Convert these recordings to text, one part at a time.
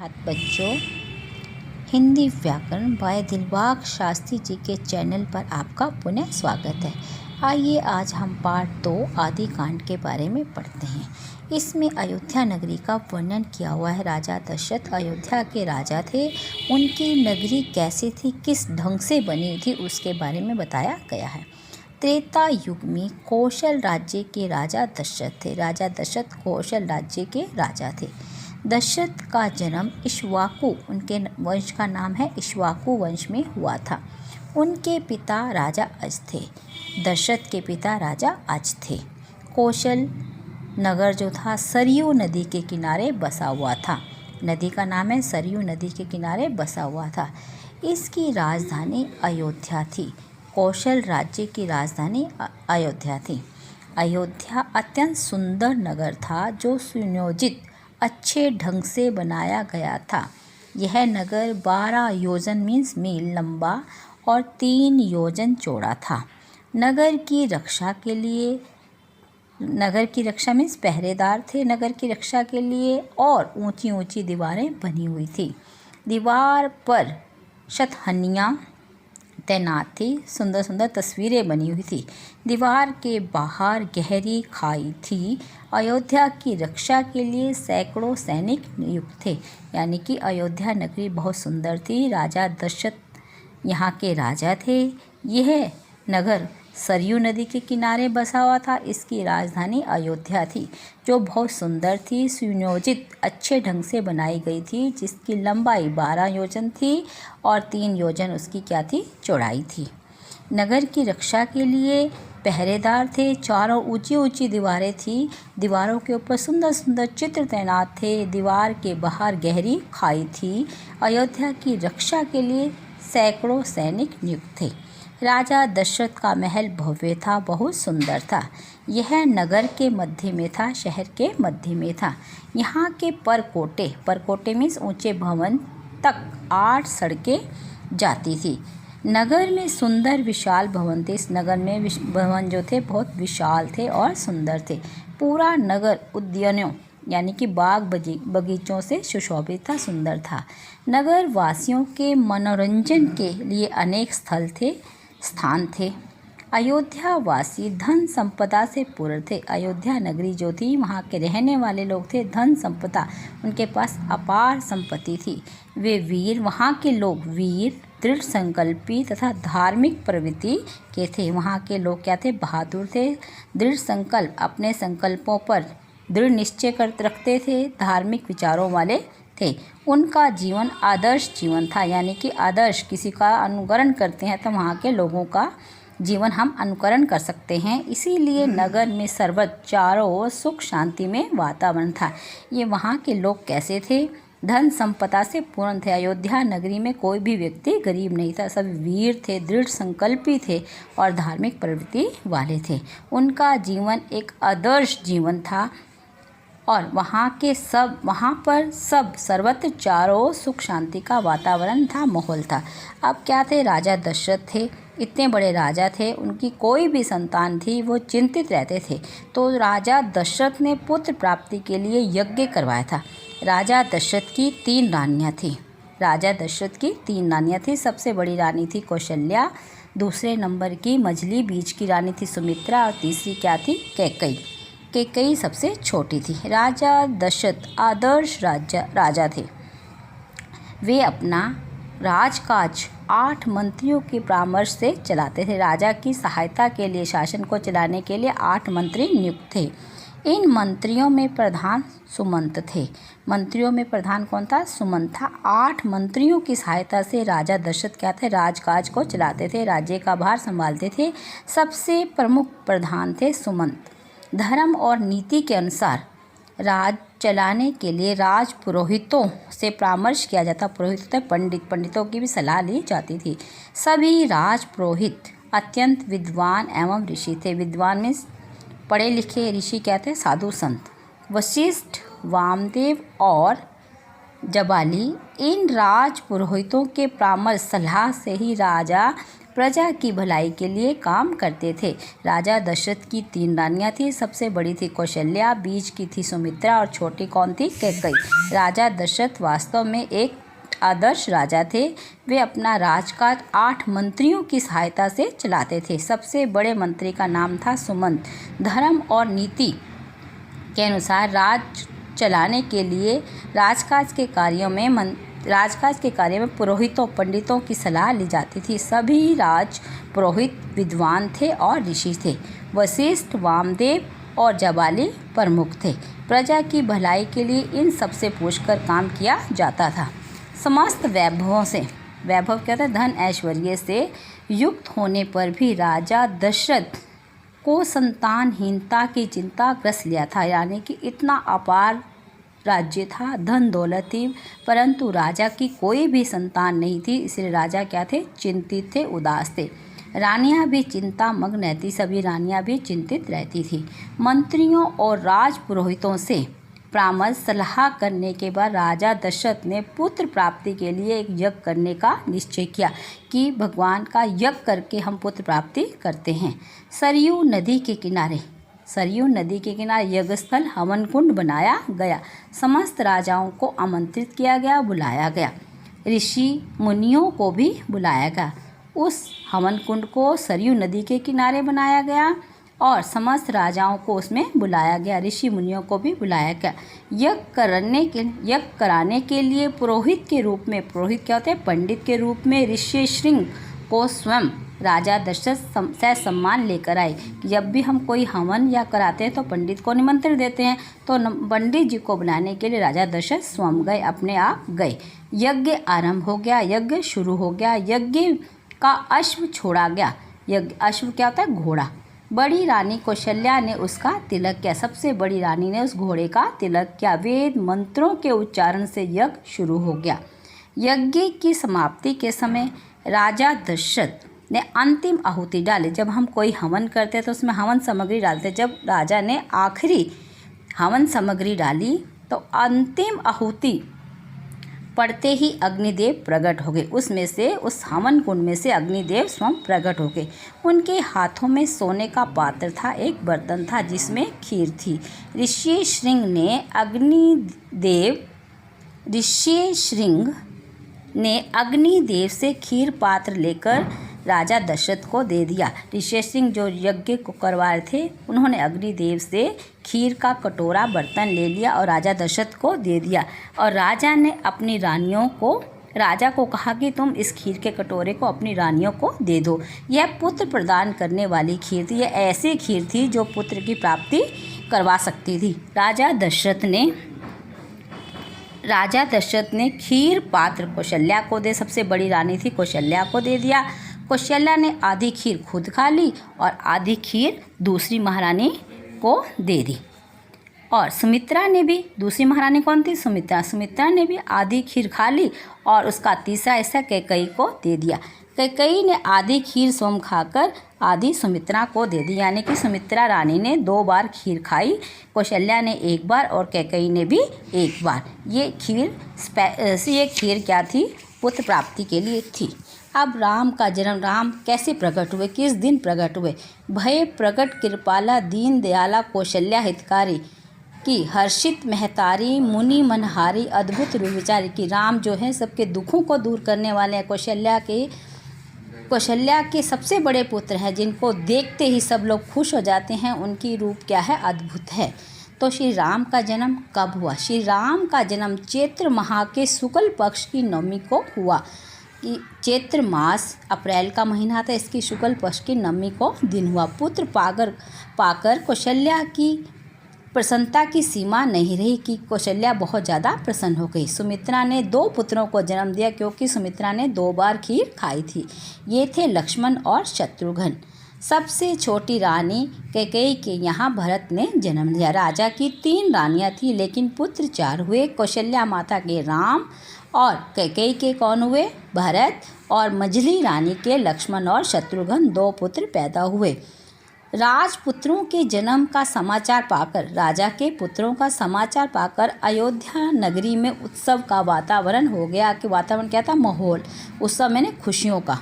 बच्चों, हिंदी व्याकरण बाय दिलबाग शास्त्री जी के चैनल पर आपका पुनः स्वागत है। आइए आज हम पार्ट 2 आदि कांड के बारे में पढ़ते हैं। इसमें अयोध्या नगरी का वर्णन किया हुआ है। राजा दशरथ अयोध्या के राजा थे। उनकी नगरी कैसी थी, किस ढंग से बनी थी, उसके बारे में बताया गया है। त्रेता युग में कौशल राज्य के राजा दशरथ थे। राजा दशरथ कौशल राज्य के राजा थे। दशरथ का जन्म इक्ष्वाकु, उनके वंश का नाम है इक्ष्वाकु वंश में हुआ था। उनके पिता राजा अज थे। दशरथ के पिता राजा अज थे। कौशल नगर जो था सरयू नदी के किनारे बसा हुआ था। नदी का नाम है सरयू नदी के किनारे बसा हुआ था। इसकी राजधानी अयोध्या थी। कौशल राज्य की राजधानी अयोध्या थी। अयोध्या अत्यंत सुंदर नगर था जो सुनियोजित अच्छे ढंग से बनाया गया था। यह नगर 12 योजन मील लंबा और 3 योजन चौड़ा था। नगर की रक्षा मीन्स पहरेदार थे नगर की रक्षा के लिए, और ऊंची ऊंची दीवारें बनी हुई थी। दीवार पर शतहनियाँ तैनात थी। सुंदर सुंदर तस्वीरें बनी हुई थी। दीवार के बाहर गहरी खाई थी। अयोध्या की रक्षा के लिए सैकड़ों सैनिक नियुक्त थे। यानी कि अयोध्या नगरी बहुत सुंदर थी। राजा दशरथ यहाँ के राजा थे। यह नगर सरयू नदी के किनारे बसा हुआ था। इसकी राजधानी अयोध्या थी जो बहुत सुंदर थी, सुनियोजित अच्छे ढंग से बनाई गई थी, जिसकी लंबाई 12 योजन थी और 3 योजन उसकी क्या थी, चौड़ाई थी। नगर की रक्षा के लिए पहरेदार थे। चारों ऊंची ऊंची दीवारें थी। दीवारों के ऊपर सुंदर सुंदर चित्र तैनात थे। दीवार के बाहर गहरी खाई थी। अयोध्या की रक्षा के लिए सैकड़ों सैनिक नियुक्त थे। राजा दशरथ का महल भव्य था, बहुत सुंदर था। यह नगर के मध्य में था, शहर के मध्य में था। यहाँ के परकोटे मीन्स ऊंचे भवन तक 8 सड़कें जाती थी। नगर में सुंदर विशाल भवन थे। इस नगर में भवन जो थे बहुत विशाल थे और सुंदर थे। पूरा नगर उद्यानों यानी कि बाग बगीचों से सुशोभित था, सुंदर था। नगर वासियों के मनोरंजन के लिए अनेक स्थान थे। अयोध्या वासी धन संपदा से पूर्ण थे। अयोध्या नगरी जो थी, वहाँ के रहने वाले लोग थे धन संपदा, उनके पास अपार संपत्ति थी। वहाँ के लोग वीर, दृढ़ संकल्पी तथा धार्मिक प्रवृत्ति के थे। वहाँ के लोग क्या थे, बहादुर थे, दृढ़ संकल्प, अपने संकल्पों पर दृढ़ निश्चय रखते थे, धार्मिक विचारों वाले थे। उनका जीवन आदर्श जीवन था। यानी कि आदर्श किसी का अनुकरण करते हैं तो वहाँ के लोगों का जीवन हम अनुकरण कर सकते हैं। इसीलिए नगर में सर्वत्र चारों ओर सुख शांति में वातावरण था। ये वहाँ के लोग कैसे थे, धन संपदा से पूर्ण थे। अयोध्या नगरी में कोई भी व्यक्ति गरीब नहीं था। सब वीर थे, दृढ़ संकल्पी थे और धार्मिक प्रवृत्ति वाले थे। उनका जीवन एक आदर्श जीवन था और वहाँ पर सब सर्वत्र चारों सुख शांति का वातावरण था, माहौल था। अब क्या थे, राजा दशरथ थे, इतने बड़े राजा थे, उनकी कोई भी संतान थी, वो चिंतित रहते थे। तो राजा दशरथ ने पुत्र प्राप्ति के लिए यज्ञ करवाया था। राजा दशरथ की 3 रानियाँ थीं। राजा दशरथ की 3 रानियाँ थीं। सबसे बड़ी रानी थी कौशल्या, दूसरे नंबर की मझली बीच की रानी थी सुमित्रा और तीसरी क्या थी, कैकेयी सबसे छोटी थी। राजा दशरथ आदर्श राजा थे। वे अपना राजकाज 8 मंत्रियों के परामर्श से चलाते थे। राजा की सहायता के लिए, शासन को चलाने के लिए 8 मंत्री नियुक्त थे। इन मंत्रियों में प्रधान सुमंत थे। मंत्रियों में प्रधान कौन था, सुमंत था। 8 मंत्रियों की सहायता से राजा दशरथ क्या थे, राजकाज को चलाते थे, राज्य का भार संभालते थे। सबसे प्रमुख प्रधान थे सुमंत। धर्म और नीति के अनुसार राज चलाने के लिए राज पुरोहितों से परामर्श किया जाता। पुरोहित पंडितों की भी सलाह ली जाती थी। सभी राज पुरोहित अत्यंत विद्वान एवं ऋषि थे। विद्वान में पढ़े लिखे, ऋषि क्या थे, साधु संत। वशिष्ठ, वामदेव और जबाली, इन राज पुरोहितों के परामर्श सलाह से ही राजा प्रजा की भलाई के लिए काम करते थे। राजा दशरथ की 3 रानियां थी। सबसे बड़ी थी कौशल्या, बीच की थी सुमित्रा और छोटी कौन थी? कैकेयी। राजा दशरथ वास्तव में एक आदर्श राजा थे। वे अपना राजकाज 8 मंत्रियों की सहायता से चलाते थे। सबसे बड़े मंत्री का नाम था सुमंत। धर्म और नीति के अनुसार राज चलाने के लिए राजकाज के कार्य में पुरोहितों पंडितों की सलाह ली जाती थी। सभी राज पुरोहित विद्वान थे और ऋषि थे। वशिष्ठ, वामदेव और जबाली प्रमुख थे। प्रजा की भलाई के लिए इन सबसे पूछकर काम किया जाता था। समस्त वैभवों से, वैभव क्या था? धन ऐश्वर्य से युक्त होने पर भी राजा दशरथ को संतानहीनता की चिंता ग्रस लिया था। यानी कि इतना अपार राज्य था, धन दौलत थी, परंतु राजा की कोई भी संतान नहीं थी। इसलिए राजा क्या थे? चिंतित थे, उदास थे। रानियां भी चिंता मग्न रहती, सभी रानियां भी चिंतित रहती थी। मंत्रियों और राज पुरोहितों से परामर्श सलाह करने के बाद राजा दशरथ ने पुत्र प्राप्ति के लिए एक यज्ञ करने का निश्चय किया कि भगवान का यज्ञ करके हम पुत्र प्राप्ति करते हैं। सरयू नदी के किनारे यज्ञ स्थल हवन कुंड बनाया गया। समस्त राजाओं को आमंत्रित किया गया, बुलाया गया। ऋषि मुनियों को भी बुलाया गया। उस हवन कुंड को सरयू नदी के किनारे बनाया गया और समस्त राजाओं को उसमें बुलाया गया, ऋषि मुनियों को भी बुलाया गया। यज्ञ कराने के लिए पुरोहित के रूप में, पुरोहित क्या होते हैं? पंडित के रूप में ऋष्यशृंग को स्वयं राजा दशरथ से सम्मान लेकर आए। जब भी हम कोई हवन या कराते हैं तो पंडित को निमंत्रण देते हैं, तो पंडित जी को बुलाने के लिए राजा दशरथ स्वयं गए, अपने आप गए। यज्ञ आरंभ हो गया, यज्ञ शुरू हो गया। यज्ञ का अश्व छोड़ा गया। अश्व क्या होता है? घोड़ा। बड़ी रानी कौशल्या ने उसका तिलक किया। सबसे बड़ी रानी ने उस घोड़े का तिलक किया। वेद मंत्रों के उच्चारण से यज्ञ शुरू हो गया। यज्ञ की समाप्ति के समय राजा दशरथ ने अंतिम आहुति डाली। जब हम कोई हवन करते हैं तो उसमें हवन सामग्री डालते। जब राजा ने आखिरी हवन सामग्री डाली तो अंतिम आहुति पड़ते ही अग्निदेव प्रकट हो गए। उस हवन कुंड में से अग्निदेव स्वयं प्रकट हो गए। उनके हाथों में सोने का पात्र था, एक बर्तन था जिसमें खीर थी। ऋष्यशृंग ने अग्निदेव से खीर पात्र लेकर राजा दशरथ को दे दिया। ऋष्यशृंग जो यज्ञ को करवा रहे थे, उन्होंने अग्निदेव से खीर का कटोरा बर्तन ले लिया और राजा दशरथ को दे दिया। और राजा ने अपनी रानियों को, राजा को कहा कि तुम इस खीर के कटोरे को अपनी रानियों को दे दो। यह पुत्र प्रदान करने वाली खीर थी। यह ऐसी खीर थी जो पुत्र की प्राप्ति करवा सकती थी। राजा दशरथ ने खीर पात्र कौशल्या को दे, सबसे बड़ी रानी थी कौशल्या को दे दिया। कौशल्या ने आधी खीर खुद खा ली और आधी खीर दूसरी महारानी को दे दी। और सुमित्रा ने भी, दूसरी महारानी कौन थी? सुमित्रा ने भी आधी खीर खा ली और उसका तीसरा हिस्सा कैकेयी को दे दिया। कैकेयी ने आधी खीर स्वयं खाकर आधी सुमित्रा को दे दी। यानी कि सुमित्रा रानी ने 2 बार खीर खाई, कौशल्या ने 1 बार और कैकेयी ने भी 1 बार। ये खीर क्या थी? पुत्र प्राप्ति के लिए थी। अब राम कैसे प्रकट हुए? किस दिन प्रकट हुए? भय प्रकट कृपाला दीन दयाला कौशल्या हितकारी की हर्षित महतारी मुनि मनहारी अद्भुत रूप विचारी की। राम जो है सबके दुखों को दूर करने वाले हैं। कौशल्या के सबसे बड़े पुत्र हैं, जिनको देखते ही सब लोग खुश हो जाते हैं। उनकी रूप क्या है? अद्भुत है। तो श्री राम का जन्म कब हुआ? श्री राम का जन्म चैत्र माह के शुक्ल पक्ष की नवमी को हुआ। कि चैत्र मास अप्रैल का महीना था, इसकी शुक्ल पक्ष की नवमी को दिन हुआ। पुत्र पाकर कौशल्या की प्रसन्नता की सीमा नहीं रही कि कौशल्या बहुत ज़्यादा प्रसन्न हो गई। सुमित्रा ने 2 पुत्रों को जन्म दिया, क्योंकि सुमित्रा ने 2 बार खीर खाई थी। ये थे लक्ष्मण और शत्रुघ्न। सबसे छोटी रानी कैकेयी के यहाँ भरत ने जन्म लिया। राजा की 3 रानियाँ थीं, लेकिन पुत्र 4 हुए। कौशल्या माता के राम और कैकेयी के कौन हुए? भरत। और मझली रानी के लक्ष्मण और शत्रुघ्न 2 पुत्र पैदा हुए। राजपुत्रों के जन्म का समाचार पाकर, राजा के पुत्रों का समाचार पाकर अयोध्या नगरी में उत्सव का वातावरण हो गया। कि वातावरण क्या था? माहौल। उत्सव मैंने खुशियों का।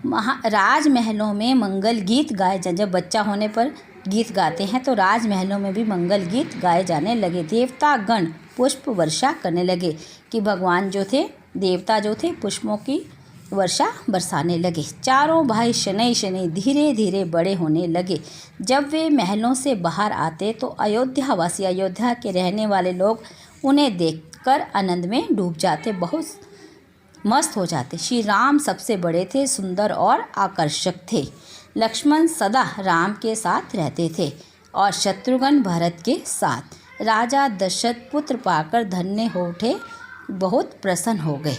राजमहलों में मंगल गीत गाए जब बच्चा होने पर गीत गाते हैं तो राजमहलों में भी मंगल गीत गाए जाने लगे। देवता गण पुष्प वर्षा करने लगे कि भगवान जो थे, देवता जो थे, पुष्पों की वर्षा बरसाने लगे। चारों भाई शनै शनै धीरे धीरे बड़े होने लगे। जब वे महलों से बाहर आते तो अयोध्यावासी, अयोध्या के रहने वाले लोग उन्हें देखकर आनंद में डूब जाते, बहुत मस्त हो जाते। श्री राम सबसे बड़े थे, सुंदर और आकर्षक थे। लक्ष्मण सदा राम के साथ रहते थे और शत्रुघ्न भरत के साथ। राजा दशरथ पुत्र पाकर धन्य हो उठे, बहुत प्रसन्न हो गए।